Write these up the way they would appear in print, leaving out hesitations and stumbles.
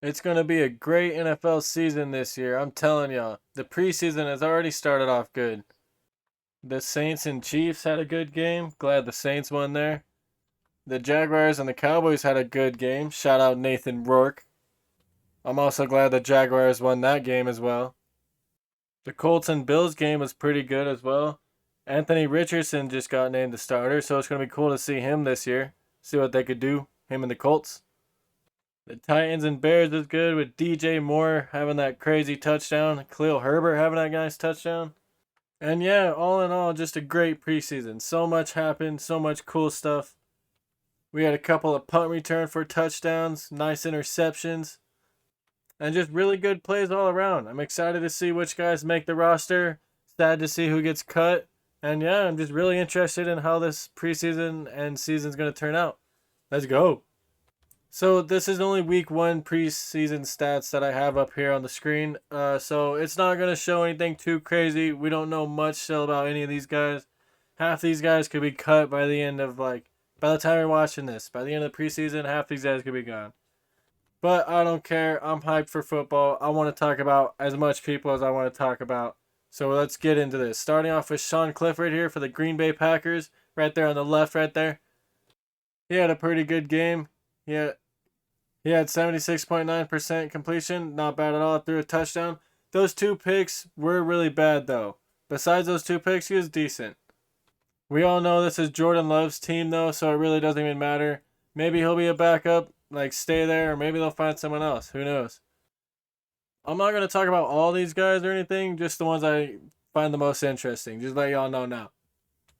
It's going to be a great NFL season this year. I'm telling y'all. The preseason has already started off good. The Saints and Chiefs had a good game. Glad the Saints won there. The Jaguars and the Cowboys had a good game. Shout out Nathan Rourke. I'm also glad the Jaguars won that game as well. The Colts and Bills game was pretty good as well. Anthony Richardson just got named the starter, so it's going to be cool to see him this year. See what they could do, him and the Colts. The Titans and Bears is good with DJ Moore having that crazy touchdown, Khalil Herbert having that nice touchdown. And yeah, all in all, just a great preseason. So much happened, so much cool stuff. We had a couple of punt return for touchdowns, nice interceptions, and just really good plays all around. I'm excited to see which guys make the roster. Sad to see who gets cut. And yeah, I'm just really interested in how this preseason and season's going to turn out. Let's go. So this is only week one preseason stats that I have up here on the screen. So it's not gonna show anything too crazy. We don't know much still about any of these guys. Half these guys could be cut by the end of by the time you're watching this. By the end of the preseason, half these guys could be gone. But I don't care. I'm hyped for football. I want to talk about as much people as I want to talk about. So let's get into this. Starting off with Sean Clifford here for the Green Bay Packers, right there on the left, right there. He had a pretty good game. Yeah, he had 76.9% completion. Not bad at all. Threw a touchdown. Those two picks were really bad, though. Besides those two picks, he was decent. We all know this is Jordan Love's team, though, so it really doesn't even matter. Maybe he'll be a backup, like stay there, or maybe they'll find someone else. Who knows? I'm not going to talk about all these guys or anything, just the ones I find the most interesting. Just let y'all know now.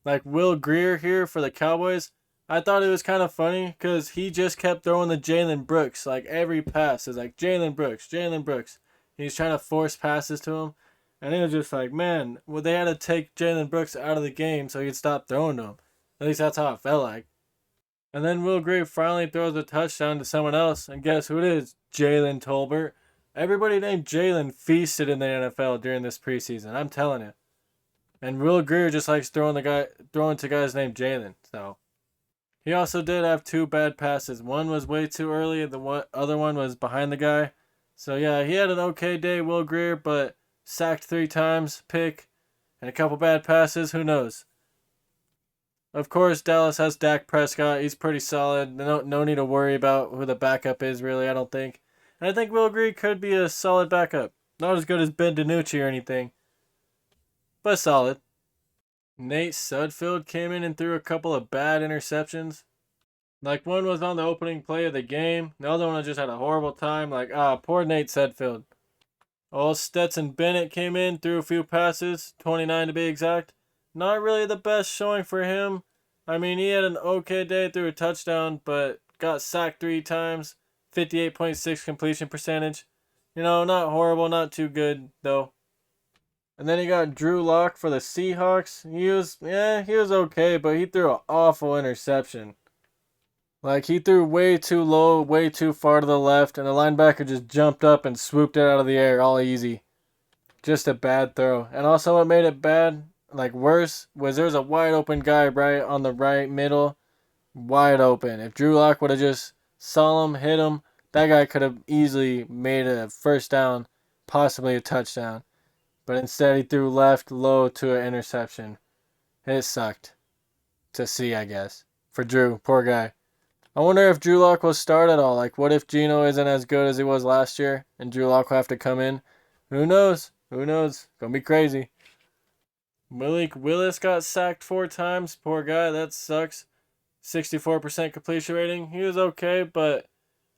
Like Will Greer here for the Cowboys. I thought it was kind of funny because he just kept throwing the Jalen Brooks. Like every pass is like Jalen Brooks, Jalen Brooks. He's trying to force passes to him. And it was just like, man, well, they had to take Jalen Brooks out of the game so he could stop throwing to him. At least that's how it felt like. And then Will Greer finally throws a touchdown to someone else. And guess who it is? Jalen Tolbert. Everybody named Jalen feasted in the NFL during this preseason. I'm telling you. And Will Greer just likes throwing to guys named Jalen. So he also did have two bad passes. One was way too early, and the other one was behind the guy. So yeah, he had an okay day, Will Greer, but sacked 3 times, pick, and a couple bad passes. Who knows? Of course, Dallas has Dak Prescott. He's pretty solid. No need to worry about who the backup is, really, I don't think. And I think Will Greer could be a solid backup. Not as good as Ben DiNucci or anything, but solid. Nate Sudfeld came in and threw a couple of bad interceptions. Like one was on the opening play of the game. The other one just had a horrible time. Like, poor Nate Sudfeld. Oh, Stetson Bennett came in, threw a few passes, 29 to be exact. Not really the best showing for him. I mean, he had an okay day, threw a touchdown, but got sacked 3 times, 58.6 completion percentage. Not horrible, not too good, though. And then he got Drew Lock for the Seahawks. He was okay, but he threw an awful interception. Like, he threw way too low, way too far to the left, and the linebacker just jumped up and swooped it out of the air all easy. Just a bad throw. And also, what made it bad, like worse, was there was a wide open guy right on the right middle. Wide open. If Drew Lock would have just saw him, hit him, that guy could have easily made a first down, possibly a touchdown. But instead, he threw left low to an interception. It sucked to see, I guess. For Drew, poor guy. I wonder if Drew Lock will start at all. Like, what if Geno isn't as good as he was last year and Drew Lock will have to come in? Who knows? Who knows? Gonna be crazy. Malik Willis got sacked 4 times. Poor guy. That sucks. 64% completion rating. He was okay, but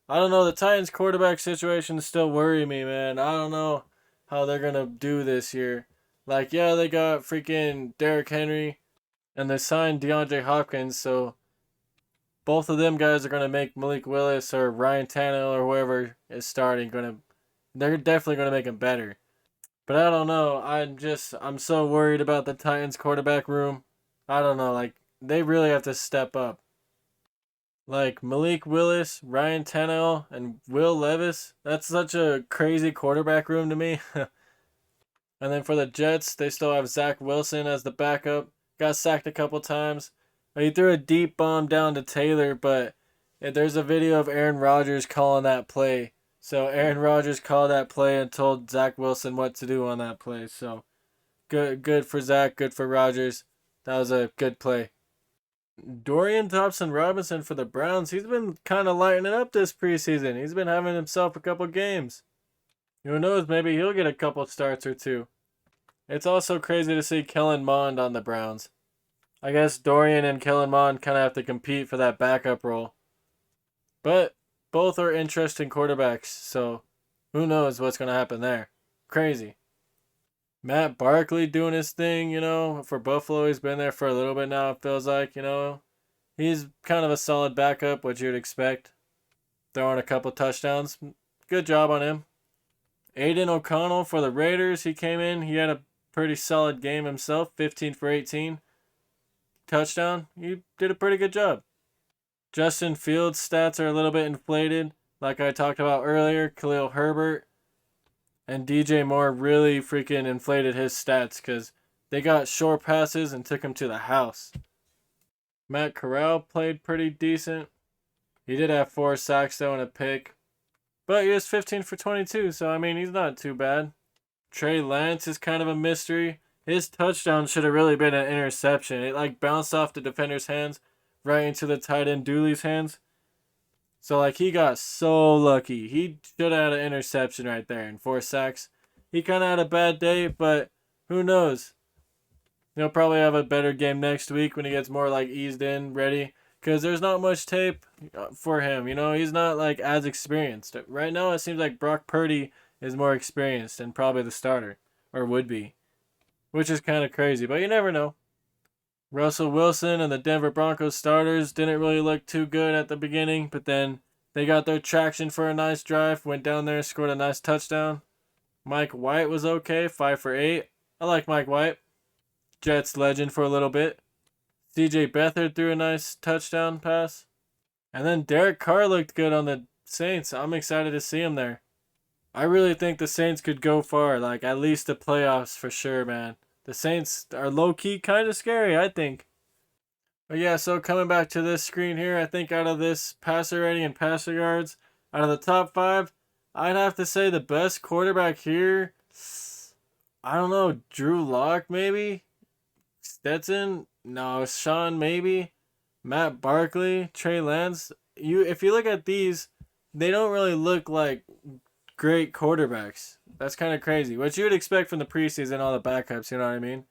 I don't know. The Titans quarterback situation still worry me, man. I don't know how they're gonna do this year. Like, yeah, they got freaking Derrick Henry and they signed DeAndre Hopkins, so both of them guys are going to make Malik Willis or Ryan Tannehill or whoever is starting they're definitely going to make him better. But I don't know. I'm so worried about the Titans quarterback room. I don't know. Like, they really have to step up. Like Malik Willis, Ryan Tannehill, and Will Levis. That's such a crazy quarterback room to me. And then for the Jets, they still have Zach Wilson as the backup. Got sacked a couple times. He threw a deep bomb down to Taylor, but there's a video of Aaron Rodgers calling that play. So Aaron Rodgers called that play and told Zach Wilson what to do on that play. So good for Zach, good for Rodgers. That was a good play. Dorian Thompson Robinson for the Browns. He's been kind of lighting it up this preseason. He's been having himself a couple games. Who knows? Maybe he'll get a couple starts or two. It's also crazy to see Kellen Mond on the Browns. I guess Dorian and Kellen Mond kind of have to compete for that backup role. But both are interesting quarterbacks, so who knows what's going to happen there. Crazy. Matt Barkley doing his thing, for Buffalo. He's been there for a little bit now, it feels like. He's kind of a solid backup, what you'd expect. Throwing a couple touchdowns. Good job on him. Aiden O'Connell for the Raiders. He came in. He had a pretty solid game himself. 15 for 18. Touchdown. He did a pretty good job. Justin Fields' stats are a little bit inflated. Like I talked about earlier, Khalil Herbert and DJ Moore really freaking inflated his stats because they got short passes and took him to the house. Matt Corral played pretty decent. He did have 4 sacks though and a pick. But he was 15 for 22, so I mean, he's not too bad. Trey Lance is kind of a mystery. His touchdown should have really been an interception. It bounced off the defender's hands right into the tight end Dooley's hands. So he got so lucky. He should have had an interception right there and 4 sacks. He kind of had a bad day, but who knows? He'll probably have a better game next week when he gets more eased in, ready. Because there's not much tape for him. He's not as experienced. Right now, it seems like Brock Purdy is more experienced and probably the starter. Or would be. Which is kind of crazy, but you never know. Russell Wilson and the Denver Broncos starters didn't really look too good at the beginning, but then they got their traction for a nice drive, went down there, scored a nice touchdown. Mike White was okay, 5 for 8. I like Mike White. Jets legend for a little bit. CJ Beathard threw a nice touchdown pass. And then Derek Carr looked good on the Saints. I'm excited to see him there. I really think the Saints could go far, at least the playoffs for sure, man. The Saints are low-key kind of scary, I think. But yeah, so coming back to this screen here, I think out of this passer rating and passer yards, out of the top 5, I'd have to say the best quarterback here, I don't know, Drew Lock maybe? Stetson? No, Sean maybe? Matt Barkley? Trey Lance? If you look at these, they don't really look like great quarterbacks. That's kind of crazy. What you would expect from the preseason, all the backups, you know what I mean?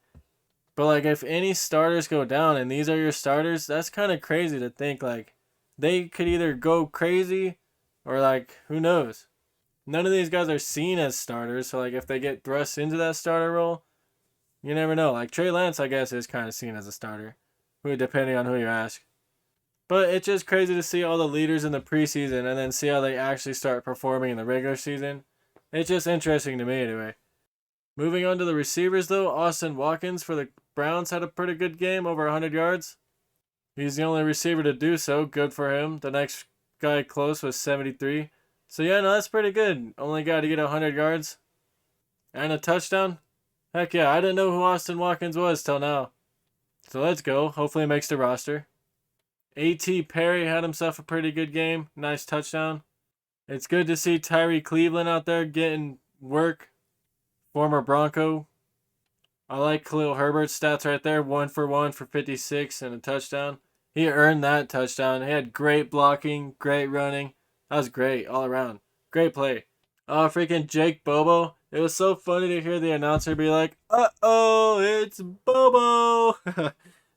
But if any starters go down and these are your starters, that's kind of crazy to think they could either go crazy or who knows. None of these guys are seen as starters, so if they get thrust into that starter role, you never know. Trey Lance, I guess, is kind of seen as a starter, depending on who you ask. But it's just crazy to see all the leaders in the preseason and then see how they actually start performing in the regular season. It's just interesting to me anyway. Moving on to the receivers though, Austin Watkins for the Browns had a pretty good game, over 100 yards. He's the only receiver to do so, good for him. The next guy close was 73. So yeah, no, that's pretty good. Only guy to get 100 yards and a touchdown. Heck yeah, I didn't know who Austin Watkins was till now. So let's go. Hopefully he makes the roster. A.T. Perry had himself a pretty good game. Nice touchdown. It's good to see Tyree Cleveland out there getting work. Former Bronco. I like Khalil Herbert's stats right there. 1 for 1 for 56 and a touchdown. He earned that touchdown. He had great blocking, great running. That was great all around. Great play. Oh, freaking Jake Bobo. It was so funny to hear the announcer be like, "Uh-oh, it's Bobo."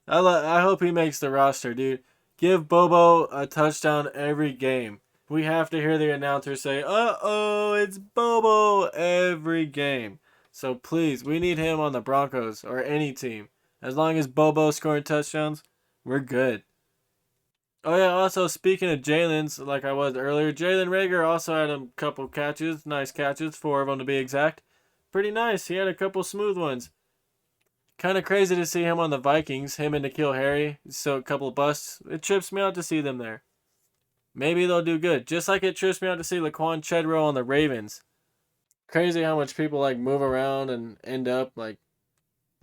I hope he makes the roster, dude. Give Bobo a touchdown every game. We have to hear the announcer say, "Uh-oh, it's Bobo," every game. So please, we need him on the Broncos or any team. As long as Bobo's scoring touchdowns, we're good. Oh yeah, also speaking of Jalen's, like I was earlier, Jalen Reagor also had a couple catches, nice catches, 4 of them to be exact. Pretty nice, he had a couple smooth ones. Kind of crazy to see him on the Vikings, him and N'Keal Harry, so a couple of busts. It trips me out to see them there. Maybe they'll do good, just like it trips me out to see Laquan Treadwell on the Ravens. Crazy how much people move around and end up you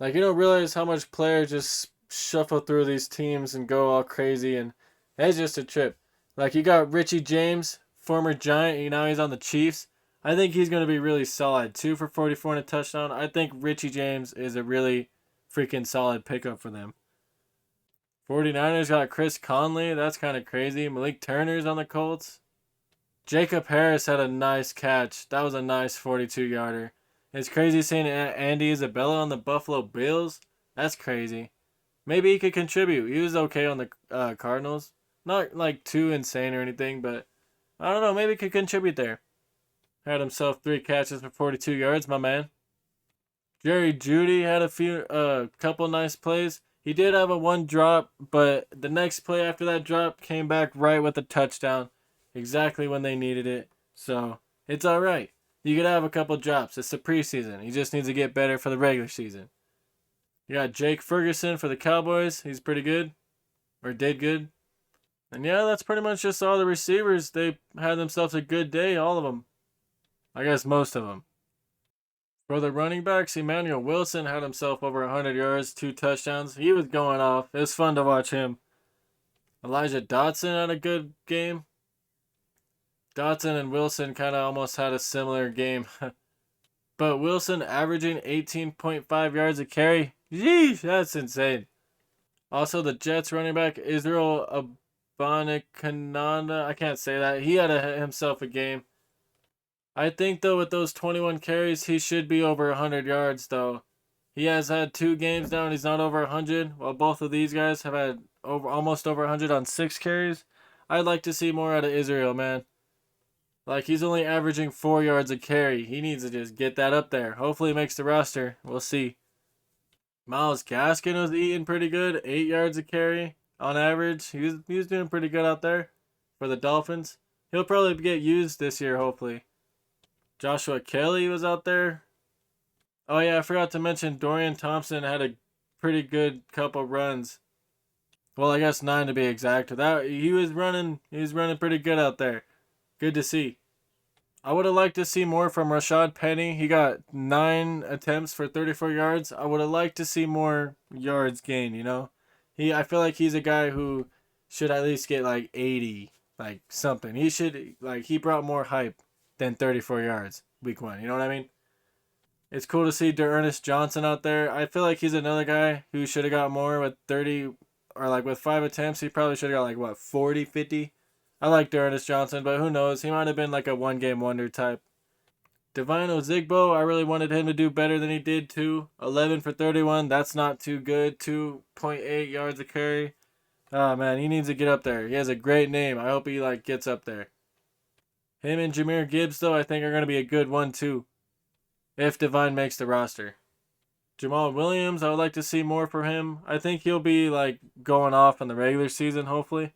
don't realize how much players just shuffle through these teams and go all crazy, and it's just a trip. You got Richie James former Giant. Now he's on the Chiefs. I think he's going to be really solid. 2 for 44 and a touchdown. I think Richie James is a really freaking solid pickup for them. 49ers got Chris Conley. That's kind of crazy. Malik Turner's on the Colts. Jacob Harris had a nice catch. That was a nice 42-yarder. It's crazy seeing Andy Isabella on the Buffalo Bills. That's crazy. Maybe he could contribute. He was okay on the Cardinals. Not like too insane or anything, but I don't know. Maybe he could contribute there. Had himself 3 catches for 42 yards, my man. Jerry Jeudy had a couple nice plays. He did have a 1 drop, but the next play after that drop came back right with a touchdown. Exactly when they needed it. So, it's alright. You could have a couple drops. It's the preseason. He just needs to get better for the regular season. You got Jake Ferguson for the Cowboys. He's pretty good. Or did good. And yeah, that's pretty much just all the receivers. They had themselves a good day, all of them. I guess most of them. For the running backs, Emmanuel Wilson had himself over 100 yards, 2 touchdowns. He was going off. It was fun to watch him. Elijah Dotson had a good game. Dotson and Wilson kind of almost had a similar game. But Wilson averaging 18.5 yards a carry. Yeesh, that's insane. Also, the Jets running back, Israel Abanikanda. I can't say that. He had himself a game. I think, though, with those 21 carries, he should be over 100 yards, though. He has had 2 games now, and he's not over 100, while both of these guys have had almost over 100 on 6 carries. I'd like to see more out of Israel, man. Like, he's only averaging 4 yards a carry. He needs to just get that up there. Hopefully he makes the roster. We'll see. Myles Gaskin was eating pretty good. 8 yards a carry on average. He was doing pretty good out there for the Dolphins. He'll probably get used this year, hopefully. Joshua Kelly was out there. Oh yeah, I forgot to mention Dorian Thompson had a pretty good couple runs. Well, I guess 9 to be exact. He was running pretty good out there. Good to see. I would have liked to see more from Rashad Penny. He got 9 attempts for 34 yards. I would have liked to see more yards gained, you know? I feel like he's a guy who should at least get like 80, like something. He brought more hype than 34 yards week 1. You know what I mean? It's cool to see D'Ernest Johnson out there. I feel like he's another guy who should have got more with 30 or like with 5 attempts. He probably should have got 40, 50. I like D'Ernest Johnson, but who knows? He might have been like a one-game wonder type. Divine Ozigbo, I really wanted him to do better than he did too. 11 for 31. That's not too good. 2.8 yards a carry. Oh man, he needs to get up there. He has a great name. I hope he gets up there. Him and Jahmyr Gibbs, though, I think are going to be a good one, too. If Divine makes the roster. Jamal Williams, I would like to see more from him. I think he'll be, going off in the regular season, hopefully.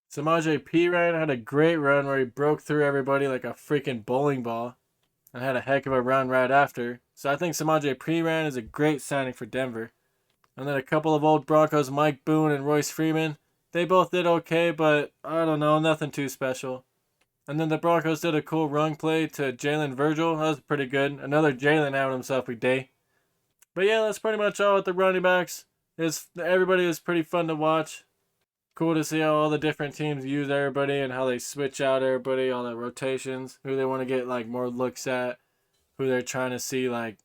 Samaje Perine had a great run where he broke through everybody like a freaking bowling ball. And had a heck of a run right after. So I think Samaje Perine is a great signing for Denver. And then a couple of old Broncos, Mike Boone and Royce Freeman. They both did okay, but I don't know, nothing too special. And then the Broncos did a cool run play to Jalen Virgil. That was pretty good. Another Jalen having himself a day. But yeah, that's pretty much all with the running backs. Everybody is pretty fun to watch. Cool to see how all the different teams use everybody and how they switch out everybody, all the rotations, who they want to get more looks at, who they're trying to see like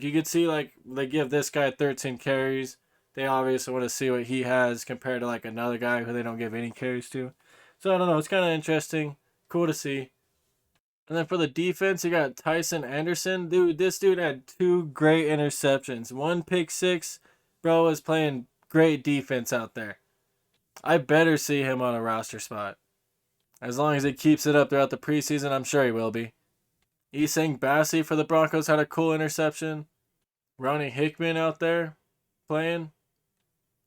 you could see they give this guy 13 carries. They obviously want to see what he has compared to another guy who they don't give any carries to. So I don't know, it's kind of interesting. Cool to see. And then for the defense, you got Tyson Anderson. Dude, this dude had 2 great interceptions. 1 pick 6. Bro was playing great defense out there. I better see him on a roster spot. As long as he keeps it up throughout the preseason, I'm sure he will be. Isang Bassi for the Broncos had a cool interception. Ronnie Hickman out there playing.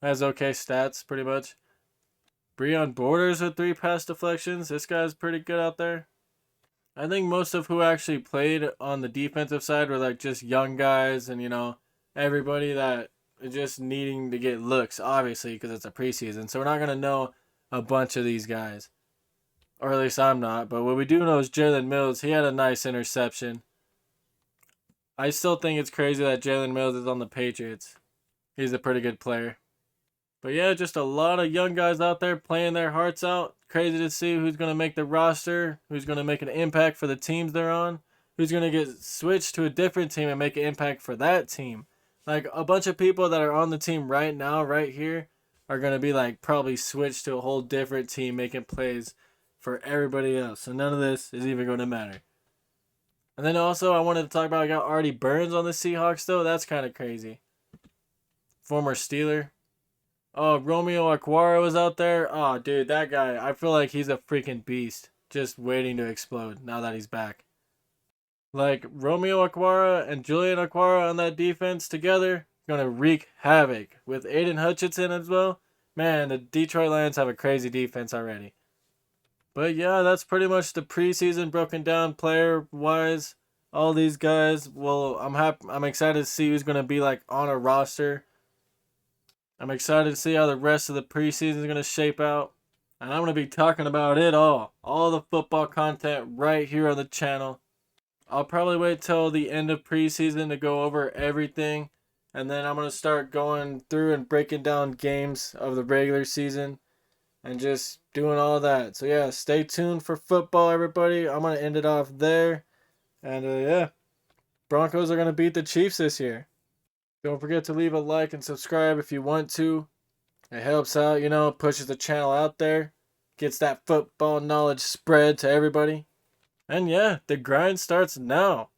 Has okay stats, pretty much. Breon Borders with 3 pass deflections. This guy's pretty good out there. I think most of who actually played on the defensive side were just young guys and, everybody that is just needing to get looks, obviously, because it's a preseason. So we're not going to know a bunch of these guys. Or at least I'm not. But what we do know is Jalen Mills. He had a nice interception. I still think it's crazy that Jalen Mills is on the Patriots. He's a pretty good player. But yeah, just a lot of young guys out there playing their hearts out. crazy to see who's going to make the roster, who's going to make an impact for the teams they're on, who's going to get switched to a different team and make an impact for that team. Like, a bunch of people that are on the team right now, right here, are going to be, like, probably switched to a whole different team making plays for everybody else. So none of this is even going to matter. And then also, I wanted to talk about, I got Artie Burns on the Seahawks, though. That's kind of crazy. Former Steeler. Oh, Romeo Okwara was out there. Oh, dude, that guy, I feel like he's a freaking beast. Just waiting to explode now that he's back. Like, Romeo Okwara and Julian Okwara on that defense together, gonna wreak havoc. With Aiden Hutchinson as well. Man, the Detroit Lions have a crazy defense already. But yeah, that's pretty much the preseason broken down player-wise. All these guys, well, I'm excited to see who's gonna be, like, on a roster. I'm excited to see how the rest of the preseason is going to shape out. And I'm going to be talking about it all the football content right here on the channel. I'll probably wait till the end of preseason to go over everything. And then I'm going to start going through and breaking down games of the regular season. And just doing all that. So yeah, stay tuned for football, everybody. I'm going to end it off there. And yeah, Broncos are going to beat the Chiefs this year. Don't forget to leave a like and subscribe if you want to. It helps out, pushes the channel out there. Gets that football knowledge spread to everybody. And yeah, the grind starts now.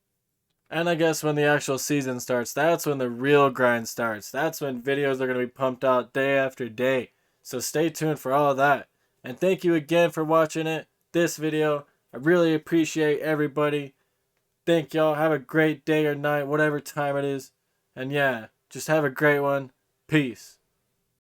And I guess when the actual season starts, that's when the real grind starts. That's when videos are going to be pumped out day after day. So stay tuned for all of that. And thank you again for watching this video. I really appreciate everybody. Thank y'all. Have a great day or night, whatever time it is. And yeah, just have a great one. Peace.